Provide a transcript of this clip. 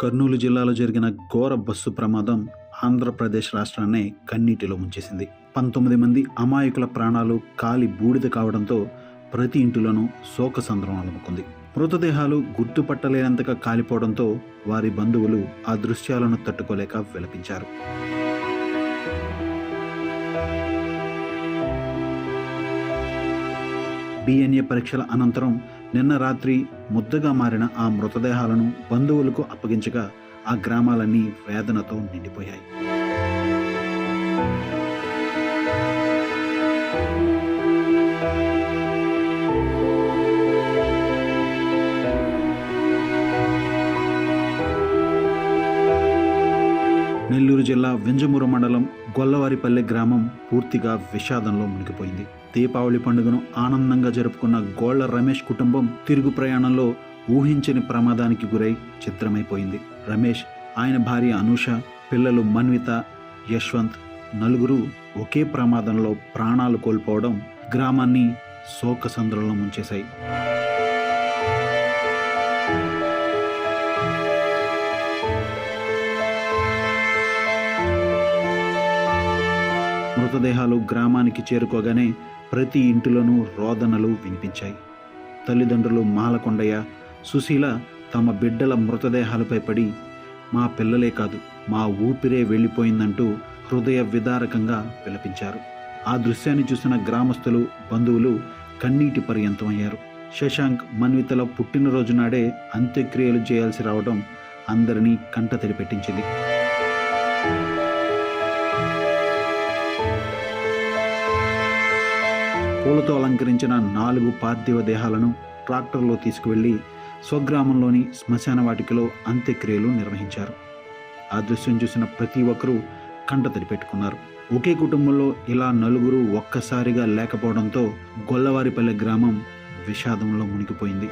కర్నూలు జిల్లాలో జరిగిన ఘోర బస్సు ప్రమాదం ఆంధ్రప్రదేశ్ రాష్ట్రాన్ని కన్నీటిలో ముంచేసింది. 19 మంది అమాయకుల ప్రాణాలు కాలి బూడిద కావడంతో ప్రతి ఇంటిలోనూ శోకసంద్రం అలుముకుంది. మృతదేహాలు గుర్తుపట్టలేనంతగా కాలిపోవడంతో వారి బంధువులు ఆ దృశ్యాలను తట్టుకోలేక విలపించారు. DNA పరీక్షల అనంతరం నిన్న రాత్రి ముద్దగా మారిన ఆ మృతదేహాలను బంధువులకు అప్పగించగా ఆ గ్రామాలన్నీ వేదనతో నిండిపోయాయి. నెల్లూరు జిల్లా వింజమూరు మండలం గొల్లవారిపల్లె గ్రామం పూర్తిగా విషాదంలో మునిగిపోయింది. దీపావళి పండుగను ఆనందంగా జరుపుకున్న గోళ్ల రమేష్ కుటుంబం తిరుగు ప్రయాణంలో ఊహించని ప్రమాదానికి గురై చిత్రమైపోయింది. రమేష్, ఆయన భార్య అనూష, పిల్లలు మన్విత, యశ్వంత్ నలుగురు ఒకే ప్రమాదంలో ప్రాణాలు కోల్పోవడం గ్రామాన్ని శోకసంద్రంలో ముంచేశాయి. మృతదేహాలు గ్రామానికి చేరుకోగానే ప్రతి ఇంటిలోనూ రోదనలు వినిపించాయి. తల్లిదండ్రులు మాలకొండయ్య, సుశీల తమ బిడ్డల మృతదేహాలపై పడి, మా పిల్లలే కాదు, మా ఊపిరే వెళ్ళిపోయిందంటూ హృదయ విదారకంగా విలపించారు. ఆ దృశ్యాన్ని చూసిన గ్రామస్తులు, బంధువులు కన్నీటి పర్యంతమయ్యారు. శశాంక్, మన్వితల పుట్టినరోజు నాడే అంత్యక్రియలు చేయాల్సి రావడం అందరినీ కంట తడిపెట్టించింది. పూలతో అలంకరించిన 4 పార్థివ దేహాలను ట్రాక్టర్లో తీసుకువెళ్లి స్వగ్రామంలోని శ్మశాన వాటికలో అంత్యక్రియలు నిర్వహించారు. ఆ దృశ్యం చూసిన ప్రతి ఒక్కరూ కంట తడిపెట్టుకున్నారు. ఒకే కుటుంబంలో ఇలా నలుగురు ఒక్కసారిగా లేకపోవడంతో గొల్లవారిపల్లె గ్రామం విషాదంలో మునిగిపోయింది.